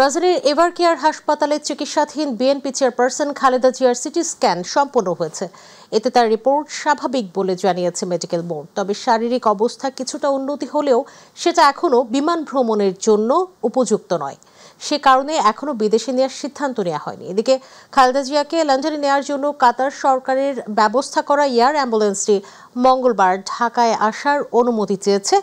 রাজধানীর এভারকেয়ার হাসপাতালে চিকিৎসাধীন বিএনপি চেয়ারপারসন খালেদা জিয়ার সিটি স্ক্যান সম্পন্ন হয়েছে। এতে তার রিপোর্ট স্বাভাবিক বলে জানিয়েছে মেডিকেল বোর্ড। তবে শারীরিক অবস্থা কিছুটা উন্নতি হলেও সেটা এখনও বিমান ভ্রমণের জন্য উপযুক্ত নয়। সে কারণে এখনও বিদেশে নেওয়ার সিদ্ধান্ত নেওয়া হয়নি। এদিকে খালেদা জিয়াকে লন্ডনে নেওয়ার জন্য কাতার সরকারের ব্যবস্থা করা এয়ার অ্যাম্বুলেন্সটি মঙ্গলবার ঢাকায় আসার অনুমতি চেয়েছে।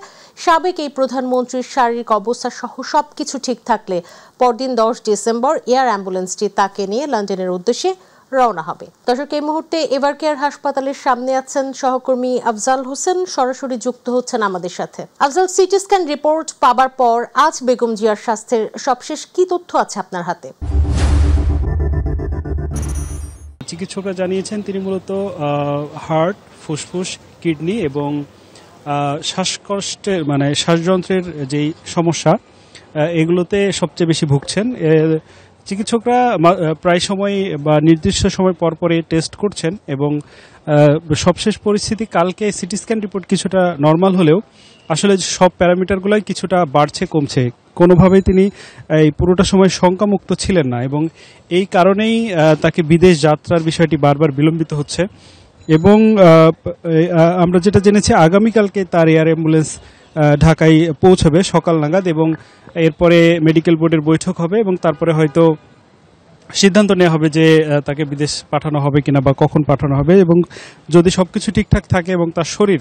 সাবেক এই প্রধানমন্ত্রীর শারীরিক অবস্থা সহ সবকিছু ঠিক থাকলে পরদিন 10 ডিসেম্বর এয়ার অ্যাম্বুলেন্সটি তাকে নিয়ে লন্ডনের উদ্দেশ্যে রওনা হবে। দর্শক, এই মুহূর্তে এভারকেয়ার হাসপাতালের সামনে আছেন সহকর্মী আফজাল হোসেন, সরাসরি যুক্ত হচ্ছেন আমাদের সাথে। আফজাল, সিটি স্ক্যান রিপোর্ট পাবার পর আজ বেগম জিয়ার স্বাস্থ্যের সবশেষ কি তথ্য আছে আপনার হাতে? চিকিৎসকরা জানিয়েছেন তিনি মূলত হার্ট, ফুসফুস, কিডনি এবং শ্বাসকষ্টের শ্বাসযন্ত্রের যেই সমস্যা এগুলোতে সবচেয়ে বেশি ভুগছেন। চিকিৎসকরা প্রায় সময় বা নির্দিষ্ট সময় পরপরই টেস্ট করছেন এবং সবশেষ পরিস্থিতি কালকে সিটি স্ক্যান রিপোর্ট কিছুটা নর্মাল হলেও আসলে সব প্যারামিটারগুলোই কিছুটা বাড়ছে কমছে। কোনোভাবেই তিনি এই পুরোটা সময় শঙ্কামুক্ত ছিলেন না এবং এই কারণেই তাকে বিদেশ যাত্রার বিষয়টি বারবার বিলম্বিত হচ্ছে এবং আমরা যেটা জেনেছি আগামীকালকে তার এয়ার অ্যাম্বুলেন্স ঢাকায় পৌঁছবে সকাল নাগাদ এবং এরপরে মেডিকেল বোর্ডের বৈঠক হবে এবং তারপরে হয়তো সিদ্ধান্ত নেওয়া হবে যে তাকে বিদেশ পাঠানো হবে কিনা বা কখন পাঠানো হবে। এবং যদি সবকিছু ঠিকঠাক থাকে এবং তার শরীর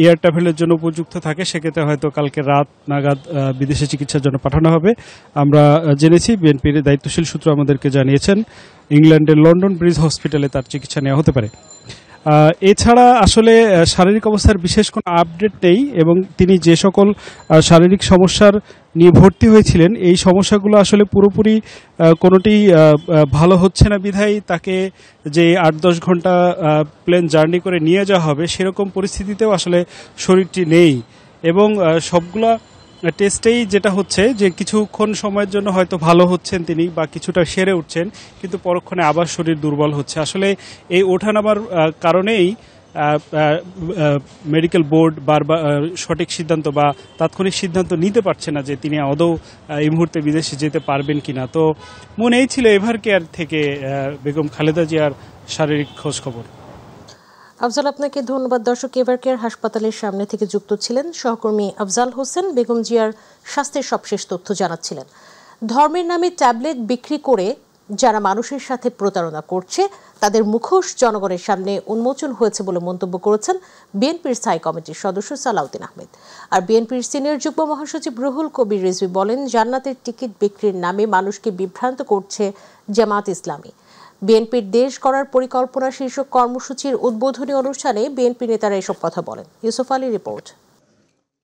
এয়ার ট্রাভেলের জন্য উপযুক্ত থাকে সেক্ষেত্রে হয়তো কালকে রাত নাগাদ বিদেশে চিকিৎসার জন্য পাঠানো হবে। আমরা জেনেছি বিএনপির দায়িত্বশীল সূত্র আমাদেরকে জানিয়েছেন ইংল্যান্ডের লন্ডন ব্রিজ হসপিটালে তার চিকিৎসা নেওয়া হতে পারে। এছাড়া আসলে শারীরিক অবস্থার বিশেষ কোনো আপডেট নেই এবং তিনি যে সকল শারীরিক সমস্যার নিয়ে ভর্তি হয়েছিলেন এই সমস্যাগুলো আসলে পুরোপুরি কোনোটি ভালো হচ্ছে না বিধায় তাকে যে 8-10 ঘন্টা প্লেন জার্নি করে নিয়ে যাওয়া হবে সেরকম পরিস্থিতিতেও আসলে শরীরটি নেই এবং সবগুলা টেস্টেই যেটা হচ্ছে যে কিছুক্ষণ সময়ের জন্য হয়তো ভালো হচ্ছেন তিনি বা কিছুটা সেরে উঠছেন, কিন্তু পরক্ষণে আবার শরীর দুর্বল হচ্ছে। আসলে এই ওঠানামার কারণেই মেডিকেল বোর্ড বারবার সঠিক সিদ্ধান্ত বা তাৎক্ষণিক সিদ্ধান্ত নিতে পারছে না যে তিনি আদৌ এই মুহূর্তে বিদেশে যেতে পারবেন কিনা। তো মনে এই ছিল এভারকেয়ার থেকে বেগম খালেদা জিয়ার শারীরিক খোঁজ খবর। আফজাল, আপনাকে ধন্যবাদ। দর্শক, এভারকেয়ার হাসপাতালের সামনে থেকে যুক্ত ছিলেন সহকর্মী আফজাল হোসেন, বেগম জিয়ার স্বাস্থ্যের সবশেষ তথ্য জানাচ্ছিলেন। ধর্মের নামে ট্যাবলেট বিক্রি করে যারা মানুষের সাথে প্রতারণা করছে তাদের মুখোশ জনগণের সামনে উন্মোচন হয়েছে বলে মন্তব্য করেছেন বিএনপির স্থায়ী কমিটির সদস্য সালাউদ্দিন আহমেদ। আর বিএনপির সিনিয়র যুগ্ম মহাসচিব রুহুল কবির রিজভী বলেন, জান্নাতের টিকিট বিক্রির নামে মানুষকে বিভ্রান্ত করছে জামাত ইসলামী। বিএনপির দেশ গড়ার পরিকল্পনা শীর্ষক কর্মসূচির উদ্বোধনী অনুষ্ঠানে বিএনপি নেতারা এসব কথা বলেন। ইউসুফ আলী রিপোর্ট।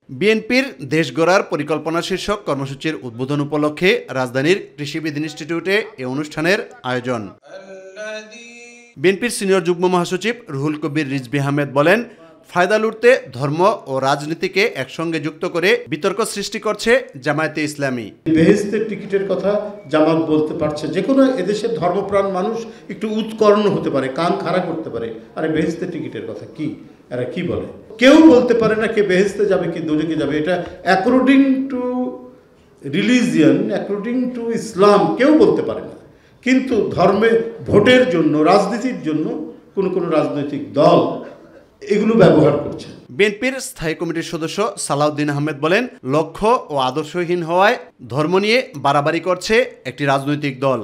বিএনপির দেশ গড়ার পরিকল্পনা শীর্ষক কর্মসূচির উদ্বোধন উপলক্ষে রাজধানীর কৃষিবিদ ইনস্টিটিউটে এ অনুষ্ঠানের আয়োজন। বিএনপির সিনিয়র যুগ্ম মহাসচিব রুহুল কবির রিজভী আহমেদ বলেন, ফায়দা লুটতে ধর্ম ও রাজনীতিকে একসঙ্গে যুক্ত করে বিতর্ক সৃষ্টি করছে জামায়াতে ইসলামী। বেহেশতের টিকিটের কথা জামাত বলতে পারছে, যে কোনো এদেশের ধর্মপ্রাণ মানুষ একটু উৎকর্ণ হতে পারে, কান খাড়া করতে পারে, আরে বেহেশতের টিকিটের কথা কি, এরা কি বলে? কেউ বলতে পারে না কে বেহেশতে যাবে কি দোজখে যাবে। এটা according to religion, according to ইসলাম কেউ বলতে পারে না। কিন্তু ধর্মে ভোটের জন্য, রাজনীতির জন্য কোনো রাজনৈতিক দল এগুলো ব্যবহার করছে। বিএনপির স্থায়ী কমিটির সদস্য সালাউদ্দিন আহমেদ বলেন, লক্ষ্য ও আদর্শহীন হওয়ায় ধর্ম নিয়ে বাড়াবাড়ি করছে একটি রাজনৈতিক দল।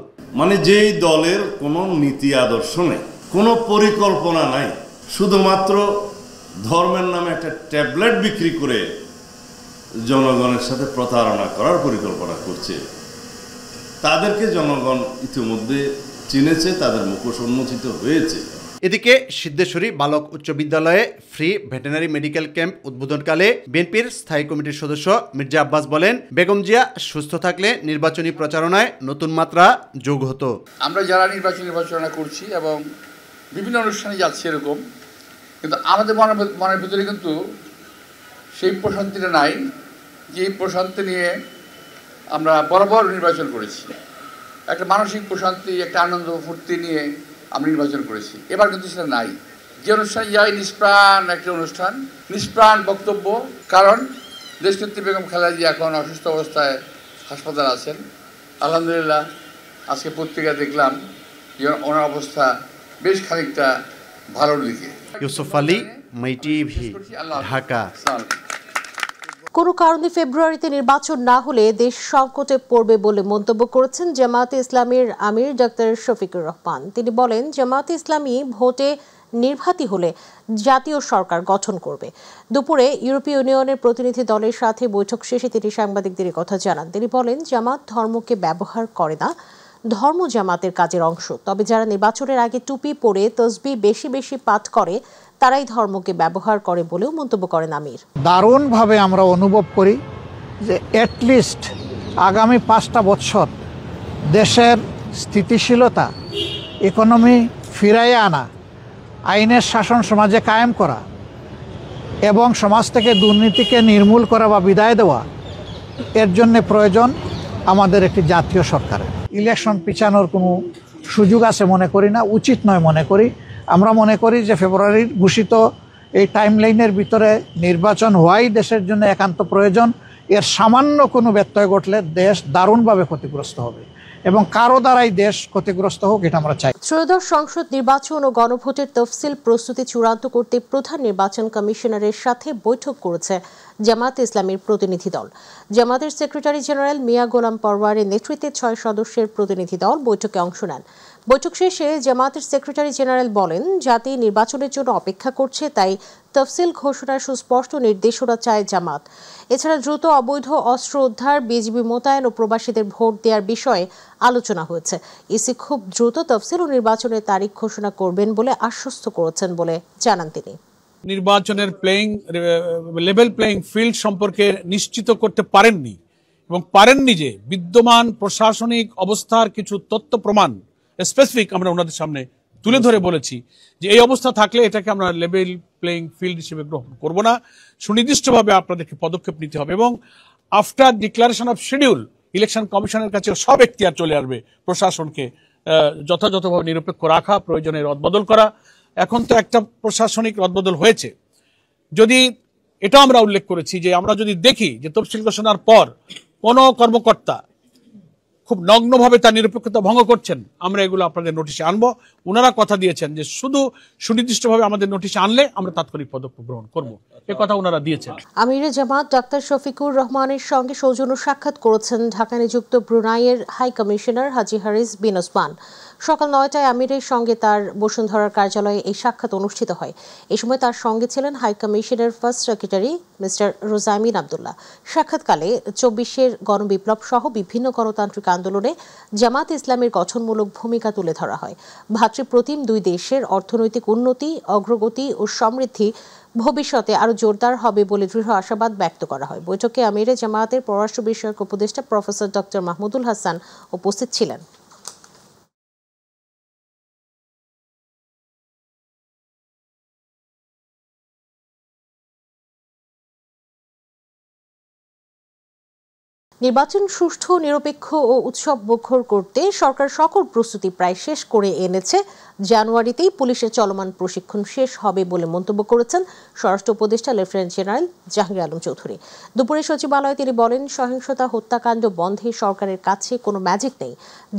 যেই দলের কোনো নীতি আদর্শ নেই, কোনো পরিকল্পনা নাই, শুধুমাত্র ধর্মের নামে একটা ট্যাবলেট বিক্রি করে জনগণের সাথে প্রতারণা করার পরিকল্পনা করছে, তাদেরকে জনগণ ইতিমধ্যে চিনেছে, তাদের মুখোশ উন্মোচিত হয়েছে। এদিকে সিদ্ধেশ্বরী বালক উচ্চ বিদ্যালয়ে ফ্রি ভেটেরিনারি মেডিকেল ক্যাম্প উদ্বোধনকালে বিএনপির স্থায়ী কমিটির সদস্য মির্জা আব্বাস বলেন, বেগম জিয়া সুস্থ থাকলে নির্বাচনী প্রচারণায় নতুন মাত্রা যোগ হতো। আমরা যারা নির্বাচনী প্রচারণা করছি এবং বিভিন্ন অনুষ্ঠানে যাচ্ছি এরকম, কিন্তু আমাদের মনের ভিতরে কিন্তু সেই প্রশান্তিটা নাই যে প্রশান্তি নিয়ে আমরা বরাবর নির্বাচন করেছি। একটা মানসিক প্রশান্তি, একটা আনন্দ ফুর্তি নিয়ে আমরা নির্বাচন করেছি। এবার কিন্তু সেটা নাই। যে অনুষ্ঠানে যাই নিষ্প্রাণ একটা অনুষ্ঠান, নিষ্প্রাণ বক্তব্য। কারণ দেশনেত্রী বেগম খালেদা জিয়া এখন অসুস্থ অবস্থায় হাসপাতালে আছেন আলহামদুলিল্লাহ আজকে পত্রিকা দেখলাম যে ওনার অবস্থা বেশ খানিকটা ভালোর দিকে। ইউসুফ আলী, মাই টিভি, ঢাকা। কোনো কারণে ফেব্রুয়ারিতে নির্বাচন না হলে দেশ সংকটে পড়বে বলে মন্তব্য করেছেন জামায়াতে ইসলামীর আমির ডাক্তার শফিকুর রহমান। তিনি বলেন, জামায়াতে ইসলামী ভোটে নির্বাচিত হলে জাতীয় সরকার গঠন করবে। দুপুরে ইউরোপীয় ইউনিয়নের প্রতিনিধি দলের সাথে বৈঠক শেষে তিনি সাংবাদিকদের কথা জানান। তিনি বলেন, জামাত ধর্মকে ব্যবহার করে না, ধর্ম জামাতের কাজের অংশ। তবে যারা নির্বাচনের আগে টুপি পরে তসবিহ বেশি বেশি পাঠ করে তারাই ধর্মকে ব্যবহার করে বলেও মন্তব্য করেন আমির। দারুণভাবে আমরা অনুভব করি যে অ্যাটলিস্ট আগামী 5টা বছর দেশের স্থিতিশীলতা, ইকোনমি ফিরাইয়ে আনা, আইনের শাসন সমাজে কায়েম করা এবং সমাজ থেকে দুর্নীতিকে নির্মূল করা বা বিদায় দেওয়া, এর জন্য প্রয়োজন আমাদের একটি জাতীয় সরকারের। ইলেকশন পিছানোর কোনো সুযোগ আছে মনে করি না, উচিত নয় মনে করি। আমরা মনে করি যে ফেব্রুয়ারির ঘোষিত এই টাইমলাইনের ভিতরে নির্বাচন হওয়াই দেশের জন্য একান্ত প্রয়োজন। এর সামান্য কোনো ব্যত্যয় ঘটলে দেশ দারুণভাবে ক্ষতিগ্রস্ত হবে এবং কারো দ্বারাই দেশ ক্ষতিগ্রস্ত হোক এটা আমরা চাই। ত্রয়োদশ সংসদ নির্বাচন ও গণভোটের তফসিল প্রস্তুতি চূড়ান্ত করতে প্রধান নির্বাচন কমিশনারের সাথে বৈঠক করেছে জামায়াতে ইসলামীর প্রতিনিধি দল। জামায়াতের সেক্রেটারি জেনারেল মিয়া গোলাম পরওয়ারের নেতৃত্বে 6 সদস্যের প্রতিনিধি দল বৈঠকে অংশ নেন। বৈঠক শেষে জামায়াতের সেক্রেটারি জেনারেল বলেন, জাতি নির্বাচনের জন্য অপেক্ষা করছে, তাই তফসিল ঘোষণার সুস্পষ্ট নির্দেশনা চায় জামাত। এছাড়া দ্রুত অবৈধ অস্ত্র উদ্ধার, বিজিবি মোতায়েন ও প্রবাসীদের ভোট দেওয়ার বিষয়ে আলোচনা হয়েছে। ইসি খুব দ্রুত তফসিল ও নির্বাচনের তারিখ ঘোষণা করবেন বলে আশ্বস্ত করেছেন বলে জানান তিনি। নির্বাচনের লেভেল প্লেইং ফিল্ড সম্পর্কে নিশ্চিত করতে পারেননি এবং পারেননি যে বিদ্যমান প্রশাসনিক অবস্থার কিছু তথ্য প্রমাণ স্পেসিফিক আমরা ওনাদের সামনে তুলে ধরে বলেছি যে এই অবস্থা থাকলে এটাকে আমরা লেভেল প্লেইং ফিল্ড হিসেবে গ্রহণ করব না, সুনির্দিষ্টভাবে আপনাদেরকে পদক্ষেপ নিতে হবে এবং after declaration of schedule election কমিশনের কাছে সব এখতিয়ার চলে আসবে প্রশাসনকে যথাযথভাবে নিরপেক্ষ রাখা, প্রয়োজনে রদবদল করা। এখন তো একটা প্রশাসনিক রদবদল হয়েছে, যদি এটা আমরা উল্লেখ করেছি যে আমরা যদি দেখি যে তফসিল ঘোষণার পর কোন কর্মকর্তা খুব নগ্নভাবে তার নিরপেক্ষতা ভঙ্গ করছেন, আমরা এগুলো আপনাদের নোটিশে আনবো। ওনারা কথা দিয়েছেন যে শুধু সুনির্দিষ্টভাবে আমাদের নোটিশে আনলে আমরা তাৎক্ষণিক পদক্ষেপ গ্রহণ করব, এ কথা ওনারা দিয়েছেন। আমিরে জামাত ডাক্তার শফিকুর রহমানের সঙ্গে সৌজন্য সাক্ষাৎ করেছেন ঢাকা নিযুক্ত ব্রুনাইয়ের হাই কমিশনার হাজি হারিস বিন ওসমান। সকাল 9টায় আমিরের সঙ্গে তার বসুন্ধরার কার্যালয়ে এই সাক্ষাৎ অনুষ্ঠিত হয়। এই সময় তার সঙ্গে ছিলেন হাই কমিশনের ফার্স্ট সেক্রেটারি মিস্টার রোজামিন আবদুল্লাহ। সাক্ষাৎকালে 24-এর গণবিপ্লব সহ বিভিন্ন গণতান্ত্রিক আন্দোলনে জামাত ইসলামের গঠনমূলক ভূমিকা তুলে ধরা হয়। ভাতৃপ্রতিম দুই দেশের অর্থনৈতিক উন্নতি, অগ্রগতি ও সমৃদ্ধি ভবিষ্যতে আরো জোরদার হবে বলে দৃঢ় আশাবাদ ব্যক্ত করা হয়। বৈঠকে আমিরে জামায়াতের পররাষ্ট্র বিষয়ক উপদেষ্টা প্রফেসর ডক্টর মাহমুদুল হাসান উপস্থিত ছিলেন। নির্বাচন সুষ্ঠু, নিরপেক্ষ ও উৎসব মুখর করতে সরকার সকল প্রস্তুতি প্রায় শেষ করে এনেছে। জানুয়ারিতেই পুলিশের চলমান প্রশিক্ষণ শেষ হবে বলে মন্তব্য করেছেন স্বরাষ্ট্র উপদেষ্টা লেফটেন্যান্ট জেনারেল জাহাঙ্গীর আলম চৌধুরী। দুপুরে সচিবালয়ে তিনি বলেন, সহিংসতা, হত্যাকাণ্ড বন্ধে সরকারের কাছে কোনো ম্যাজিক নেই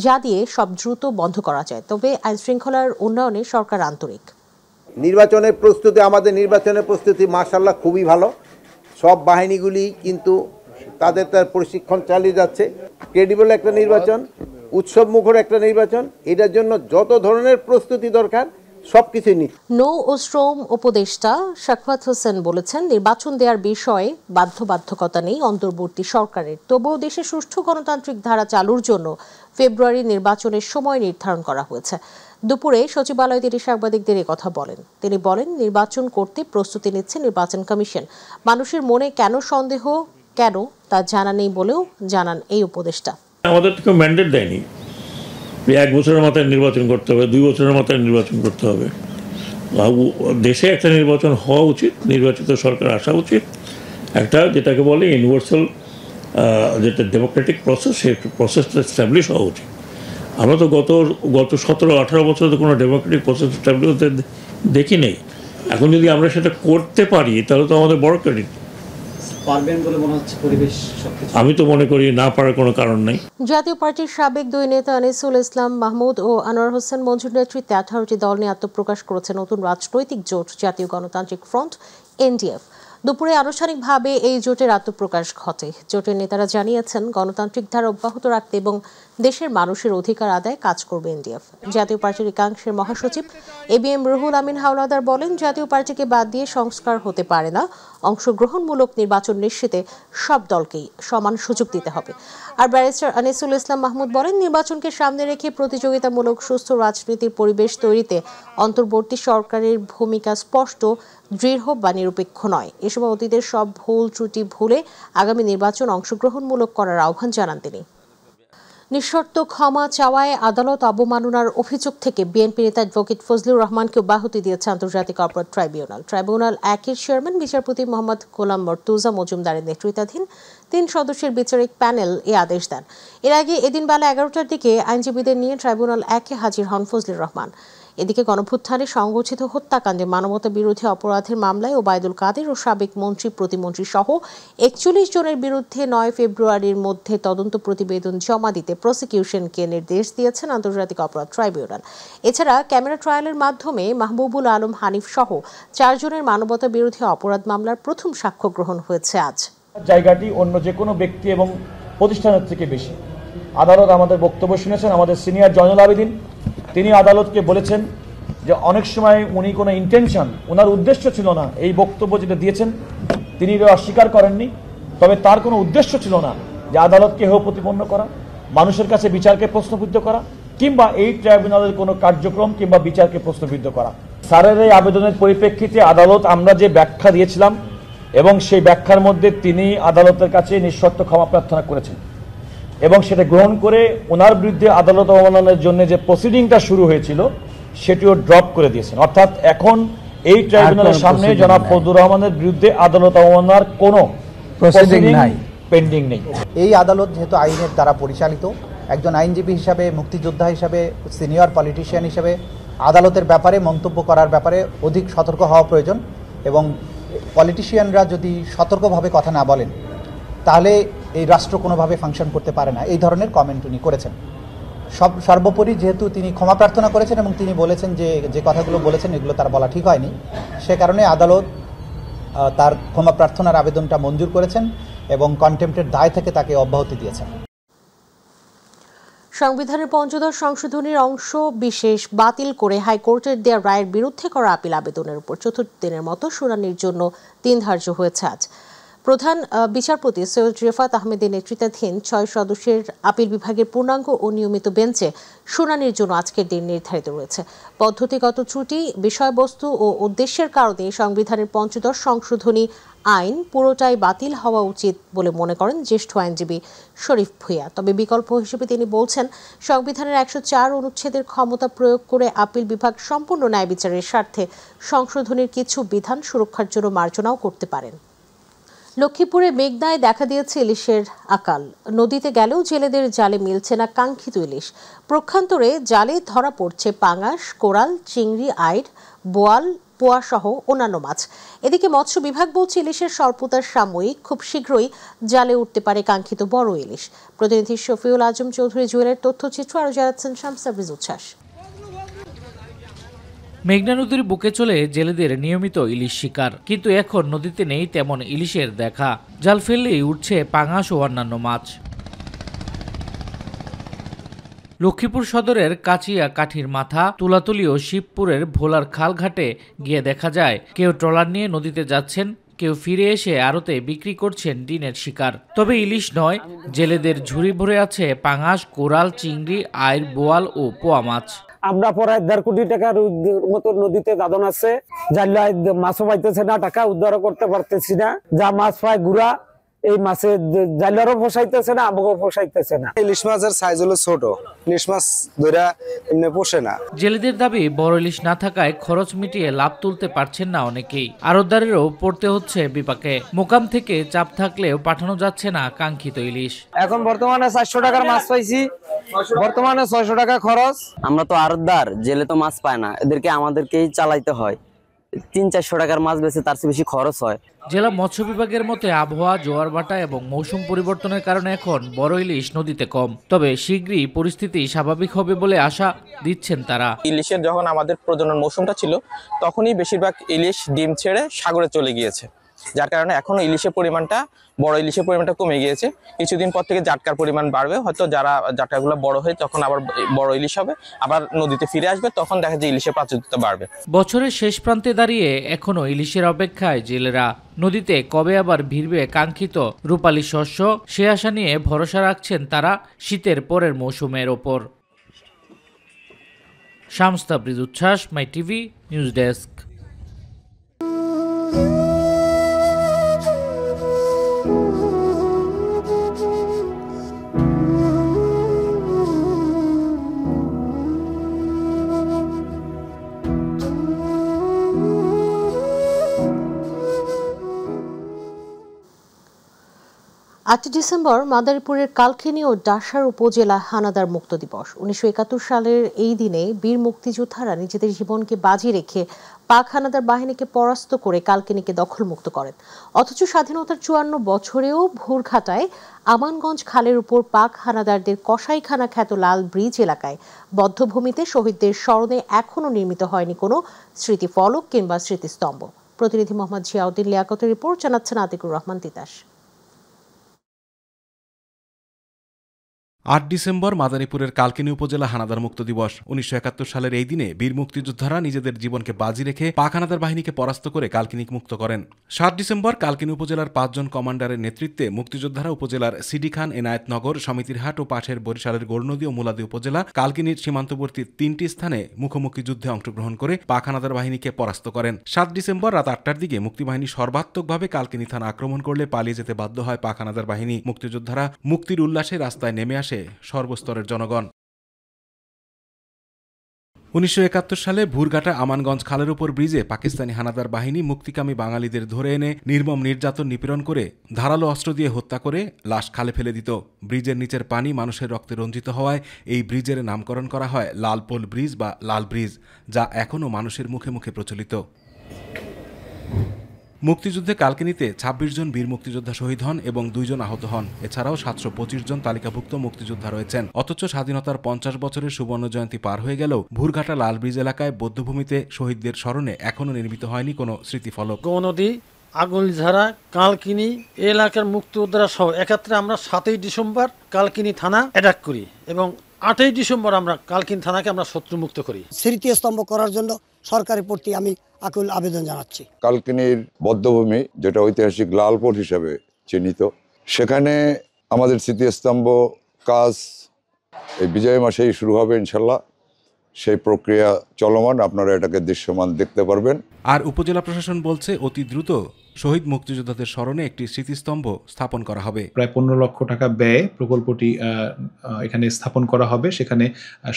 যা দিয়ে সব দ্রুত বন্ধ করা যায়, তবে আইন শৃঙ্খলার উন্নয়নে সরকার আন্তরিক। নির্বাচনের প্রস্তুতি, আমাদের নির্বাচনের প্রস্তুতি মাশাআল্লাহ খুবই ভালো। সব বাহিনীগুলি কিন্তু তাদের প্রশিক্ষণ চালিয়ে যাচ্ছে। ক্রেডিবল একটা নির্বাচন, উৎসব মুখর একটা নির্বাচন, এটার জন্য যত ধরনের প্রস্তুতি দরকার সবকিছুই নিচ্ছে। নৌ ও শ্রম উপদেষ্টা শাকওয়াত হোসেন বলেছেন, নির্বাচন দেওয়ার বিষয়ে বাধ্যবাধকতা নেই অন্তর্বর্তী সরকারের, তবুও দেশে সুষ্ঠু গণতান্ত্রিক ধারা চালুর জন্য ফেব্রুয়ারি নির্বাচনের সময় নির্ধারণ করা হয়েছে। দুপুরে সচিবালয়ে তিনি সাংবাদিকদের কথা বলেন। তিনি বলেন, নির্বাচন করতে প্রস্তুতি নিচ্ছে নির্বাচন কমিশন। মানুষের মনে কেন সন্দেহ কেন তা জানা নেই বলেও জানান এই উপদেষ্টা। আমাদের তো কেউ ম্যান্ডেট দেয়নি 1 বছরের মাথায় নির্বাচন করতে হবে, 2 বছরের মাথায় নির্বাচন করতে হবে। দেশে একটা নির্বাচন হওয়া উচিত, নির্বাচিত সরকার আসা উচিত, একটা যেটাকে বলে ইউনিভার্সাল যেটা ডেমোক্রেটিক প্রসেস, সেই প্রসেসটা এস্টাবলিশ হওয়া উচিত। আমরা তো গত 17-18 বছরে তো কোনো ডেমোক্রেটিক প্রসেস এস্টাবলিশ হতে দেখি নেই। এখন যদি আমরা সেটা করতে পারি তাহলে তো আমাদের বড় ক্রেডিট। পারবেন বলে মনে হচ্ছে? পরিবেশ সবকিছু আমি তো মনে করি না পারার কোনো কারণ নাই। জাতীয় পার্টির সাবেক দুই নেতা আনিসুল ইসলাম মাহমুদ ও আনোয়ার হোসেন মঞ্জুর নেতৃত্বে 18টি দল নিয়ে আত্মপ্রকাশ করেছে নতুন রাজনৈতিক জোট জাতীয় গণতান্ত্রিক ফ্রন্ট এনডিএফ। দুপুরে আনুষ্ঠানিকভাবে এই জোটের আত্মপ্রকাশ ঘটে। জোটের নেতারা জানিয়েছেন গণতান্ত্রিক ধারা অব্যাহত রাখতে এবং দেশের মানুষের অধিকার আদায়ে কাজ করবে এনডিএফ। জাতীয় পার্টির একাংশের মহাসচিব এবিএম রুহুল আমিন হাওলাদার বলেন, জাতীয় পার্টিকে বাদ দিয়ে সংস্কার হতে পারে না। অংশগ্রহণমূলক নির্বাচন নিশ্চিতে সব দলকেই সমান সুযোগ দিতে হবে। আর ব্যারিস্টার আনিসুল ইসলাম মাহমুদ বলেন, নির্বাচনকে সামনে রেখে প্রতিযোগিতামূলক সুস্থ রাজনীতির পরিবেশ তৈরিতে অন্তর্বর্তী সরকারের ভূমিকা স্পষ্ট, দৃঢ় বা নিরপেক্ষ নয়। এ সময় অতীতের সব ভুল ত্রুটি ভুলে আগামী নির্বাচন অংশগ্রহণমূলক করার আহ্বান জানান তিনি। নিঃশর্ত ক্ষমা চাওয়ায় আদালত অবমাননার অভিযোগ থেকে বিএনপি নেতা অ্যাডভোকেট ফজলুর রহমানকে অব্যাহতি দিয়েছে আন্তর্জাতিক অপরাধ ট্রাইব্যুনাল। ট্রাইব্যুনাল 1-এর চেয়ারম্যান বিচারপতি মোহাম্মদ গোলাম মর্তুজা মজুমদারের নেতৃত্বাধীন 3 সদস্যের বিচারিক প্যানেল এই আদেশ দেন। এর আগে এদিন বেলা 11টার দিকে আইনজীবীদের নিয়ে ট্রাইব্যুনাল 1-এ হাজির হন ফজলুর রহমান। এদিকে গণভ্যুত্থানে সংগঠিত হত্যাকাণ্ডে মানবতা বিরোধী অপরাধের মামলায় ওবায়দুল কাদের ও সাবেক মন্ত্রী প্রতিমন্ত্রী সহ 41 জনের বিরুদ্ধে 9 ফেব্রুয়ারির মধ্যে তদন্ত প্রতিবেদন জমা দিতে প্রসিকিউশনকে নির্দেশ দিয়েছেন আন্তর্জাতিক অপরাধ ট্রাইব্যুনাল। এছাড়া ক্যামেরা ট্রায়ালের মাধ্যমে মাহবুবুল আলম হানিফ সহ 4 জনের মানবতা বিরোধী অপরাধ মামলার প্রথম সাক্ষ্য গ্রহণ হয়েছে আজ। জায়গাটি অন্য যে কোনো ব্যক্তি এবং প্রতিষ্ঠানের থেকে বেশি। আদালত আমাদের বক্তব্য শুনেছেন। আমাদের সিনিয়র জয়নুল আবেদিন তিনি আদালতকে বলেছেন যে অনেক সময় উনি কোনো ইন্টেনশন, ওনার উদ্দেশ্য ছিল না এই বক্তব্য যেটা দিয়েছেন তিনি অস্বীকার করেননি, তবে তার কোনো উদ্দেশ্য ছিল না যে আদালতকে হেয় প্রতিপন্ন করা, মানুষের কাছে বিচারকে প্রশ্নবিদ্ধ করা কিংবা এই ট্রাইব্যুনালের কোনো কার্যক্রম কিংবা বিচারকে প্রশ্নবিদ্ধ করা। স্যারের এই আবেদনের পরিপ্রেক্ষিতে আদালত আমরা যে ব্যাখ্যা দিয়েছিলাম এবং সেই ব্যাখ্যার মধ্যে তিনি আদালতের কাছে নিঃশর্ত ক্ষমা প্রার্থনা করেছেন এবং সেটা গ্রহণ করে ওনার বিরুদ্ধে আদালত অবমাননার জন্য যে প্রসিডিংটা শুরু হয়েছিল সেটিও ড্রপ করে দিয়েছেন। অর্থাৎ এখন এই ট্রাইব্যুনালের সামনে জনাব ফজলুর রহমানের বিরুদ্ধে আদালত অবমাননার কোনো প্রসিডিং পেন্ডিং নেই। এই আদালত যেহেতু আইনের দ্বারা পরিচালিত, একজন আইনজীবী হিসাবে, মুক্তিযোদ্ধা হিসাবে, সিনিয়র পলিটিশিয়ান হিসাবে আদালতের ব্যাপারে মন্তব্য করার ব্যাপারে অধিক সতর্ক হওয়া প্রয়োজন এবং পলিটিশিয়ানরা যদি সতর্কভাবে কথা না বলেন তাহলে এই রাষ্ট্র কোনোভাবে ফাংশন করতে পারে না। এই ধরনের কমেন্ট উনি করেছেন। সর্বোপরি যেহেতু তিনি ক্ষমা প্রার্থনা করেছেন এবং তিনি বলেছেন যে কথাগুলো বলেছেন এগুলো তার বলা ঠিক হয়নি, সে কারণে আদালত তার ক্ষমা প্রার্থনার আবেদনটা মঞ্জুর করেছেন এবং কন্টেম্পটের দায় থেকে তাকে অব্যাহতি দিয়েছেন। সংবিধানের পঞ্চদশ সংশোধনীর অংশ বিশেষ বাতিল করে হাইকোর্টের দেওয়া রায়ের বিরুদ্ধে করা আপিল আবেদনের উপর চতুর্থ দিনের মতো শুনানির জন্য দিন ধার্য হয়েছে আজ। প্রধান বিচারপতি সৈয়দ রেফাত আহমেদের নেতৃত্বাধীন 6 সদস্যের আপিল বিভাগের পূর্ণাঙ্গ ও নিয়মিত বেঞ্চে শুনানির জন্য আজকের দিন নির্ধারিত রয়েছে। পদ্ধতিগত ত্রুটি, বিষয়বস্তু ও উদ্দেশ্যের কারণে সংবিধানের পঞ্চদশ সংশোধনী আইন পুরোটাই বাতিল হওয়া উচিত বলে মনে করেন জ্যেষ্ঠ আইনজীবী শরীফ ভূঁইয়া। তবে বিকল্প হিসেবে তিনি বলছেন, সংবিধানের 104 অনুচ্ছেদের ক্ষমতা প্রয়োগ করে আপিল বিভাগ সম্পূর্ণ ন্যায় বিচারের স্বার্থে সংশোধনীর কিছু বিধান সুরক্ষার জন্য মার্জনাও করতে পারেন। লক্ষ্মীপুরে মেঘনায় দেখা দিয়েছে ইলিশের আকাল। নদীতে গেলেও জেলেদের জালে মিলছে না কাঙ্ক্ষিত ইলিশ। প্রক্ষান্তরে জালে ধরা পড়ছে পাঙাশ, কোরাল, চিংড়ি, আইড়, বোয়াল, পোয়া সহ অন্যান্য মাছ। এদিকে মৎস্য বিভাগ বলছে ইলিশের স্বল্পতার সাময়িক, খুব শীঘ্রই জালে উঠতে পারে কাঙ্ক্ষিত বড় ইলিশ। প্রতিনিধি শফিউল আজম চৌধুরী জুয়েলের তথ্যচিত্র আরো জানাচ্ছেন শামসাবিজ উচ্ছ্বাস। মেঘনা নদীর বুকে চলে জেলেদের নিয়মিত ইলিশ শিকার, কিন্তু এখন নদীতে নেই তেমন ইলিশের দেখা। জাল ফেললেই উঠছে পাঙাশ ও অন্যান্য মাছ। লক্ষ্মীপুর সদরের কাচিয়া কাঠির মাথা, তুলাতুলি ও শিবপুরের ভোলার খালঘাটে গিয়ে দেখা যায় কেউ ট্রলার নিয়ে নদীতে যাচ্ছেন, কেউ ফিরে এসে আড়তে বিক্রি করছেন দিনের শিকার। তবে ইলিশ নয়, জেলেদের ঝুড়ি ভরে আছে পাঙাশ, কোরাল, চিংড়ি, আইড়, বোয়াল ও পোয়া মাছ। আমরা প্রায় 1.5 কোটি টাকার মতো নদীতে দাদন আছে, জানলায় মাছও পাইতেছে না, টাকা উদ্ধার করতে পারতেছি না। যা মাছ পায় গুড়া, এই মাছে জাইলারও ফসাইতেছে না, আমাকেও ফসাইতেছে না। ইলিশ মাছের সাইজ হলো ছোট, ইলিশ মাছ ধরা এমনি পোষে না। জেলেদের দাবি বড় ইলিশ না থাকায় খরচ মিটিয়ে লাভ তুলতে পারছেন না অনেকেই। আড়তদারেরও পড়তে হচ্ছে বিপাকে। মোকাম থেকে চাপ থাকলেও পাঠানো যাচ্ছে না কাঙ্ক্ষিত ইলিশ। এখন বর্তমানে 400 টাকার মাছ পাইছি, বর্তমানে 600 টাকা খরচ। আমরা তো আড়তদার, জেলে তো মাছ পায় না, এদেরকে আমাদেরকেই চালাইতে হয়। 300-400 টাকার মাছ বেচে তার চেয়ে বেশি খরচ হয়। জেলা মৎস্য বিভাগের মতে আবহাওয়া, জোয়ার ভাটা এবং মৌসুম পরিবর্তনের কারণে এখন বড় ইলিশ নদীতে কম, তবে শীঘ্রই পরিস্থিতি স্বাভাবিক হবে বলে আশা দিচ্ছেন তারা। ইলিশের যখন আমাদের প্রজনন মৌসুমটা ছিল তখনই বেশিরভাগ ইলিশ ডিম ছেড়ে সাগরে চলে গিয়েছে, যার কারণে এখনো ইলিশের পরিমাণটা, বড় ইলিশের পরিমাণটা কমে গিয়েছে। কিছুদিন পর থেকে জাটকার পরিমাণ বাড়বে, হয়তো যারা জাটকাগুলো বড় হয় তখন আবার বড় ইলিশ হবে, আবার নদীতে ফিরে আসবে, তখন দেখা যায় ইলিশের প্রাচুর্যতা বাড়বে। বছরের শেষ প্রান্তে দাঁড়িয়ে এখনো ইলিশের অপেক্ষায় জেলেরা। নদীতে কবে আবার ভিড়বে কাঙ্ক্ষিত রূপালী শস্য, সে আশা নিয়ে ভরসা রাখছেন তারা শীতের পরের মৌসুমের ওপর। শামস তাবরিজ উচ্ছ্বাস, মাই টিভি নিউজ ডেস্ক। ডিসেম্বর মাদারীপুরের কালকিনি ও ডাসার উপজেলা হানাদার মুক্ত দিবস। 1971 সালের এই দিনে বীর মুক্তিযোদ্ধারা নিজেদের জীবনকে বাজি রেখে পাক হানাদার বাহিনীকে পরাস্ত করে কালকিনিকে দখলমুক্ত করেন। অথচ স্বাধীনতার 54 বছরেও ভোরঘাটায় আমানগঞ্জ খালের উপর পাক হানাদারদের কসাইখানা খ্যাত লাল ব্রিজ এলাকায় বদ্ধভূমিতে শহীদদের স্মরণে এখনও নির্মিত হয়নি কোনো স্মৃতিফলক কিংবা স্মৃতিস্তম্ভ। প্রতিনিধি মোহাম্মদ জিয়াউদ্দিন লিয়াকতের রিপোর্ট, জানাচ্ছেন আতিকুর রহমান তিতাস। 8 ডিসেম্বর মাদারীপুরের কালকিনি উপজেলা হানাদার মুক্ত দিবস। 1971 সালের এই দিনে বীর মুক্তিযোদ্ধারা নিজেদের জীবনকে বাজি রেখে পাক হানাদার বাহিনীকে পরাস্ত করে কালকিনি মুক্ত করেন। 7 ডিসেম্বর কালকিনি উপজেলার 5 জন কমান্ডারের নেতৃত্বে মুক্তিযোদ্ধারা উপজেলার সিডি খান, এনায়েতনগর, সমিতিরহাট ও পাশের বরিশালের গোলনদী ও মুলাদী উপজেলা কালকিনির সীমান্তবর্তী 3টি স্থানে মুখোমুখি যুদ্ধে অংশগ্রহণ করে পাক হানাদার বাহিনীকে পরাস্ত করেন। 7 ডিসেম্বর রাত 8টার দিকে মুক্তিবাহিনী সর্বাত্মকভাবে কালকিনি থানা আক্রমণ করলে পালিয়ে যেতে বাধ্য হয় পাক হানাদার বাহিনী। মুক্তিযোদ্ধারা মুক্তির উল্লাসে রাস্তায় নেমে আসে সর্বস্তরের জনগণ। 1971 সালে ভুরঘাটা আমানগঞ্জ খালের উপর ব্রিজে পাকিস্তানি হানাদার বাহিনী মুক্তিকামী বাঙালিদের ধরে এনে নির্মম নির্যাতন নিপীড়ন করে ধারালো অস্ত্র দিয়ে হত্যা করে লাশ খালে ফেলে দিত। ব্রিজের নিচের পানি মানুষের রক্তে রঞ্জিত হওয়ায় এই ব্রিজের নামকরণ করা হয় লালপোল ব্রিজ বা লাল ব্রিজ, যা এখনও মানুষের মুখে মুখে প্রচলিত। মুক্তিযুদ্ধে কালকিনিতে 26 জন বীর মুক্তিযোদ্ধা শহীদ হন এবং 2 জন আহত হন। এছাড়াও 725 জন তালিকাভুক্ত মুক্তিযোদ্ধা রয়েছেন। অথচ স্বাধীনতার 50 বছরের সুবর্ণ জয়ন্তী পার হয়ে গেলেও ভুরঘাটা লাল ব্রিজ এলাকায় বধ্যভূমিতে শহীদদের স্মরণে এখনও নির্মিত হয়নি কোনো স্মৃতিফলক। গৌনদী, আগুলঝাড়া, কালকিনি এলাকার মুক্তিযোদ্ধারা সহ একত্রে আমরা 7ই ডিসেম্বর কালকিনি থানা অ্যাটাক করি এবং 8ই ডিসেম্বর আমরা কালকিনি থানাকে আমরা শত্রুমুক্ত করি। স্মৃতিস্তম্ভ করার জন্য সরকারের প্রতি আমি আকুল আবেদন জানাচ্ছি। কালকিনির বধ্যভূমি, যেটা ঐতিহাসিক লালপোল হিসাবে চিহ্নিত, সেখানে আমাদের স্মৃতিস্তম্ভ কাজ এই বিজয় মাসেই শুরু হবে ইনশাল্লাহ। সেই প্রক্রিয়া চলমান, আপনারা এটাকে দৃশ্যমান দেখতে পারবেন। আর উপজেলা প্রশাসন বলছে অতি দ্রুত শহীদ মুক্তিযোদ্ধাদের স্মরণে একটি স্মৃতিস্তম্ভ স্থাপন করা হবে। প্রায় 15 লক্ষ টাকা ব্যয়ে প্রকল্পটি এখানে স্থাপন করা হবে। সেখানে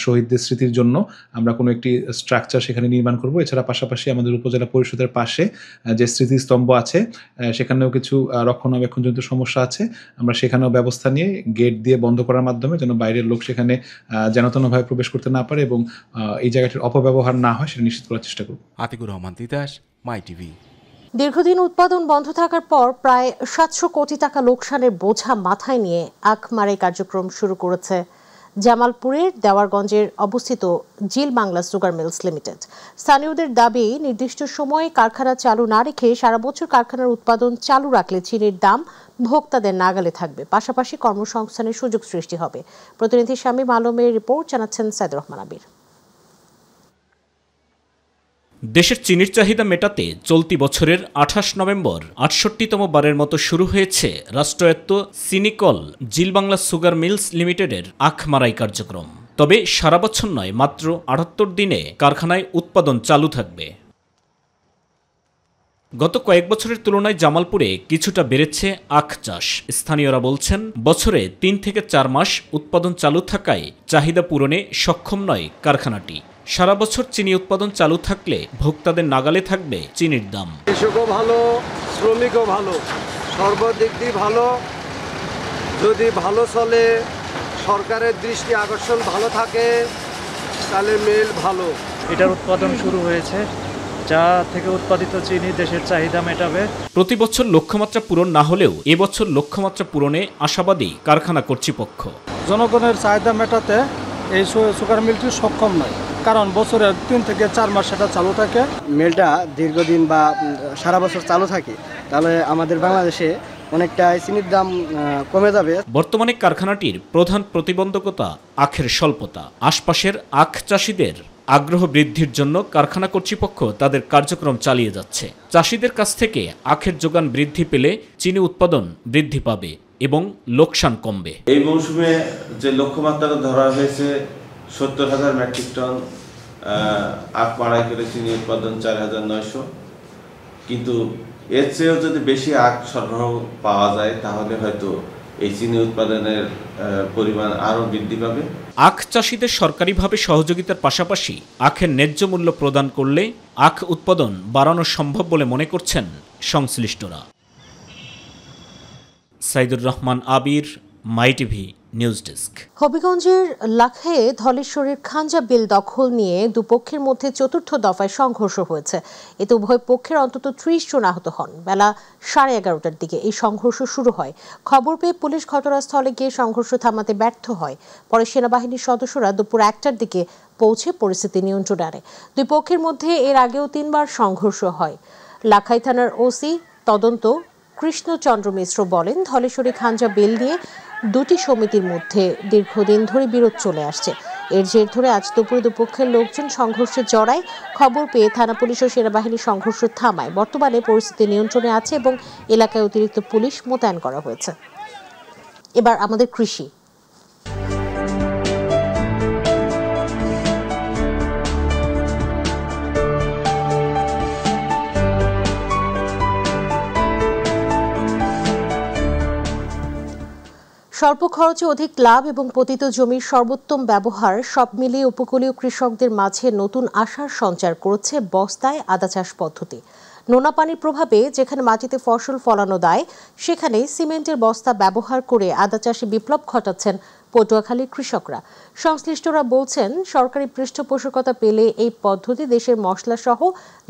শহীদদের স্মৃতির জন্য আমরা কোনো একটি স্ট্রাকচার সেখানে নির্মাণ করব। এছাড়া পাশাপাশি আমাদের উপজেলা পরিষদের পাশে যে স্মৃতিস্তম্ভ আছে সেখানেও কিছু রক্ষণাবেক্ষণজনিত সমস্যা আছে। আমরা সেখানেও ব্যবস্থা নিয়ে গেট দিয়ে বন্ধ করার মাধ্যমে যেন বাইরের লোক সেখানে যেনতেনভাবে প্রবেশ করতে না পারে এবং এই জায়গাটির অপব্যবহার না হয় সেটা নিশ্চিত করার চেষ্টা করব। আতিকুর রহমান তিতাস, মাই টিভি। দীর্ঘদিন উৎপাদন বন্ধ থাকার পর প্রায় 700 কোটি টাকা লোকসানের বোঝা মাথায় নিয়ে আখ মারাই কার্যক্রম শুরু করেছে জামালপুরের দেওয়ারগঞ্জের অবস্থিত জিল বাংলা সুগার মিলস লিমিটেড। স্থানীয়দের দাবি, নির্দিষ্ট সময়ে কারখানা চালু না রেখে সারা বছর কারখানার উৎপাদন চালু রাখলে চিনির দাম ভোক্তাদের নাগালে থাকবে, পাশাপাশি কর্মসংস্থানের সুযোগ সৃষ্টি হবে। প্রতিনিধি শামীম আলমের রিপোর্ট, জানাচ্ছেন সাইদুর রহমান আবির। দেশের চিনির চাহিদা মেটাতে চলতি বছরের 28 নভেম্বর 68তম বারের মতো শুরু হয়েছে রাষ্ট্রায়ত্ত সিনিকল জিল বাংলা সুগার মিলস লিমিটেডের আখ মারাই কার্যক্রম। তবে সারা বছর নয়, মাত্র 78 দিনে কারখানায় উৎপাদন চালু থাকবে। গত কয়েক বছরের তুলনায় জামালপুরে কিছুটা বেড়েছে আখ চাষ। স্থানীয়রা বলছেন, বছরে 3 থেকে 4 মাস উৎপাদন চালু থাকায় চাহিদা পূরণে সক্ষম নয় কারখানাটি। সারা বছর চিনি উৎপাদন চালু থাকলে ভোক্তাদের নাগালে থাকবে চিনির দাম। কৃষকও ভালো, শ্রমিকও ভালো, সর্বদিক দিয়ে ভালো। যদি ভালো চলে, সরকারের দৃষ্টি আকর্ষণ ভালো থাকে, তাহলে মিল ভালো। এটার উৎপাদন শুরু হয়েছে যা থেকে উৎপাদিত চিনি দেশের চাহিদা মেটাবে। প্রতি বছর লক্ষ্যমাত্রা পূরণ না হলেও এবছর লক্ষ্যমাত্রা পূরণে আশাবাদী কারখানা কর্তৃপক্ষ। জনগণের চাহিদা মেটাতে এই সুগার মিলটি সক্ষম নয়, কারণ বছরের 3 থেকে 4 মাস সেটা চালু থাকে। মিলটা দীর্ঘদিন বা সারা বছর চালু থাকে, তাহলে আমাদের বাংলাদেশে অনেকটা চিনির দাম কমে যাবে। বর্তমানে কারখানাটির প্রধান প্রতিবন্ধকতা আখের স্বল্পতা। আশপাশের আখ চাষিদের আগ্রহ বৃদ্ধির জন্য কারখানা কর্তৃপক্ষ তাদের কার্যক্রম চালিয়ে যাচ্ছে। চাষিদের কাছ থেকে আখের যোগান বৃদ্ধি পেলে চিনি উৎপাদন বৃদ্ধি পাবে এবং লোকসান কমবে। এই মৌসুমে যে লক্ষ্যমাত্রা ধরা হয়েছে 70,000 মেট্রিক টন আখ মাড়াই করে চিনি উৎপাদন 4,900, কিন্তু এর চেয়েও যদি বেশি আখ সরবরাহ পাওয়া যায় তাহলে হয়তো এই চিনি উৎপাদনের পরিমাণ আরও বৃদ্ধি পাবে। আখ চাষিদের সরকারিভাবে সহযোগিতার পাশাপাশি আখের ন্যায্য মূল্য প্রদান করলে আখ উৎপাদন বাড়ানো সম্ভব বলে মনে করছেন সংশ্লিষ্টরা। সাইদুর রহমান আবির, মাই টিভি নিউজ ডেস্ক। হবিগঞ্জের লাখায়ে ধলেশ্বরীর খাঞ্জা বিল দখল নিয়ে দুপক্ষের মধ্যে চতুর্থ দফায় সংঘর্ষ হয়েছে। এতে উভয় পক্ষের অন্তত 30 জন আহত হন। বেলা 11:30টার দিকে এই সংঘর্ষ শুরু হয়। খবর পেয়ে পুলিশ ঘটনাস্থলে গিয়ে সংঘর্ষ থামাতে ব্যর্থ হয়। পরে সেনাবাহিনীর সদস্যরা দুপুর 1টার দিকে পৌঁছে পরিস্থিতি নিয়ন্ত্রণে আনে। দুই পক্ষের মধ্যে এর আগেও 3 বার সংঘর্ষ হয়। লাখাই থানার ওসি তদন্ত কৃষ্ণচন্দ্র মিশ্র বলেন, ধলেশ্বরী খাঞ্জা বিল নিয়ে দুটি সমিতির মধ্যে দীর্ঘদিন ধরে বিরোধ চলে আসছে। এর জের ধরে আজ দুপুরে দুপক্ষের লোকজন সংঘর্ষে জড়ায়। খবর পেয়ে থানা পুলিশ ও সেনাবাহিনী সংঘর্ষ থামায়। বর্তমানে পরিস্থিতি নিয়ন্ত্রণে আছে এবং এলাকায় অতিরিক্ত পুলিশ মোতায়েন করা হয়েছে। এবার আমাদের কৃষি। স্বল্প খরচে অধিক লাভ এবং পতিত জমির সর্বোত্তম ব্যবহার সব মিলিয়ে উপকূলীয় কৃষকদের মাঝে নতুন আশার সঞ্চার করেছে বস্তায় আদা চাষ পদ্ধতি। নোনা পানির প্রভাবে যেখানে মাটিতে ফসল ফলানো দায়, সেখানে সিমেন্টের বস্তা ব্যবহার করে আদা চাষে বিপ্লব ঘটাচ্ছেন পটুয়াখালীর কৃষকরা। সংশ্লিষ্টরা বলছেন, সরকারি পৃষ্ঠপোষকতা পেলে এই পদ্ধতি দেশের মশলা সহ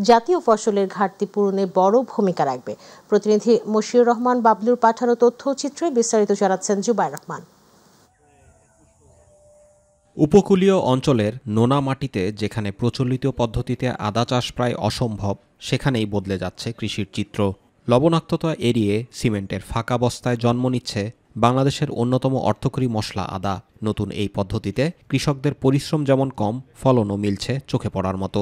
জাতীয় ফসলের ঘাটতি পূরণে বড় ভূমিকা রাখবে। প্রতিনিধি মশিউর রহমান বাবলুর পাঠানো তথ্যচিত্রে বিস্তারিত জানাচ্ছেন জুবাইর রহমান। উপকূলীয় অঞ্চলের নোনা মাটিতে যেখানে প্রচলিত পদ্ধতিতে আদা চাষ প্রায় অসম্ভব, সেখানেই বদলে যাচ্ছে কৃষির চিত্র। লবণাক্ততা এড়িয়ে সিমেন্টের ফাঁকা বস্তায় জন্ম নিচ্ছে বাংলাদেশের অন্যতম অর্থকরী মশলা আদা। নতুন এই পদ্ধতিতে কৃষকদের পরিশ্রম যেমন কম, ফলনও মিলছে চোখে পড়ার মতো।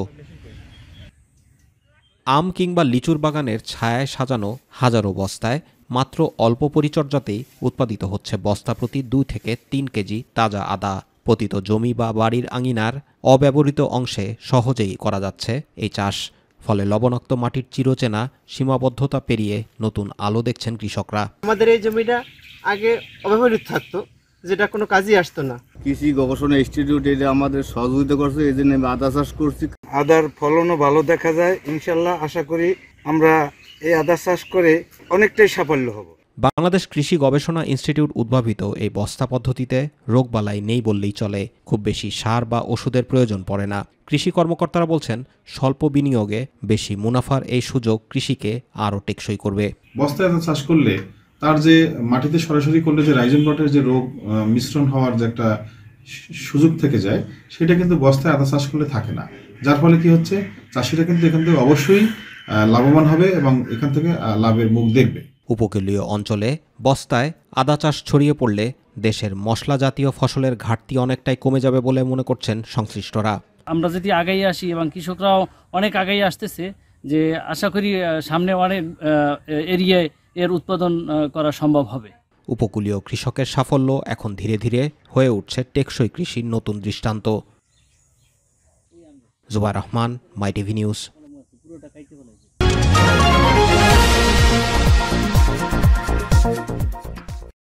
আম কিংবা লিচুর বাগানের ছায়ায় সাজানো হাজারো বস্তায় মাত্র অল্প পরিচর্যাতেই উৎপাদিত হচ্ছে বস্তা প্রতি 2 থেকে 3 কেজি তাজা আদা। পতিত জমি বা বাড়ির আঙিনার অব্যবহৃত অংশে সহজেই করা যাচ্ছে এই চাষ। ফলে লবণাক্ত মাটির চিরচেনা সীমাবদ্ধতা পেরিয়ে নতুন আলো দেখছেন কৃষকরা। আমাদের এই জমিটা আগে অব্যবহৃত থাকতো, যেটা কোনো কাজই আসতো না। কৃষি গবেষণা ইনস্টিটিউট এটা আমাদের সহযোগিতা করছে, এই জন্য আমি আদা চাষ করছি। আদার ফলনও ভালো দেখা যায়। ইনশাল্লাহ আশা করি আমরা এই আদা চাষ করে অনেকটাই সাফল্য হব। বাংলাদেশ কৃষি গবেষণা ইনস্টিটিউট উদ্ভাবিত এই বস্তা পদ্ধতিতে রোগবালাই নেই বললেই চলে। খুব বেশি সার বা ওষুধের প্রয়োজন পড়ে না। কৃষি কর্মকর্তারা বলছেন, স্বল্প বিনিয়োগে বেশি মুনাফার এই সুযোগ কৃষিকে আরও টেকসই করবে। বস্তায় আদা চাষ করলে তার যে মাটিতে সরাসরি করলে যে রাইজেন রটের যে রোগ মিশ্রণ হওয়ার যে একটা সুযোগ থেকে যায়, সেটা কিন্তু বস্তায় আদা চাষ করলে থাকে না। যার ফলে কি হচ্ছে, চাষিরা কিন্তু এখান থেকে অবশ্যই লাভবান হবে এবং এখান থেকে লাভের মুখ দেখবে। উপকূলীয় অঞ্চলে বস্তায় আদা চাষ ছড়িয়ে পড়লে দেশের মশলা জাতীয় ফসলের ঘাটতি অনেকটাই কমে যাবে বলে মনে করছেন সংশ্লিষ্টরা। আমরা যদি আগাই আসি এবং কৃষকরাও অনেক আগাই আসতেছে, যে আশা করি সামনে অনেক এরিয়ায় এর উৎপাদন করা সম্ভব হবে। উপকূলীয় কৃষকের সাফল্য এখন ধীরে ধীরে হয়ে উঠছে টেকসই কৃষির নতুন দৃষ্টান্ত। জুবাইর রহমান, মাই টিভি নিউজ।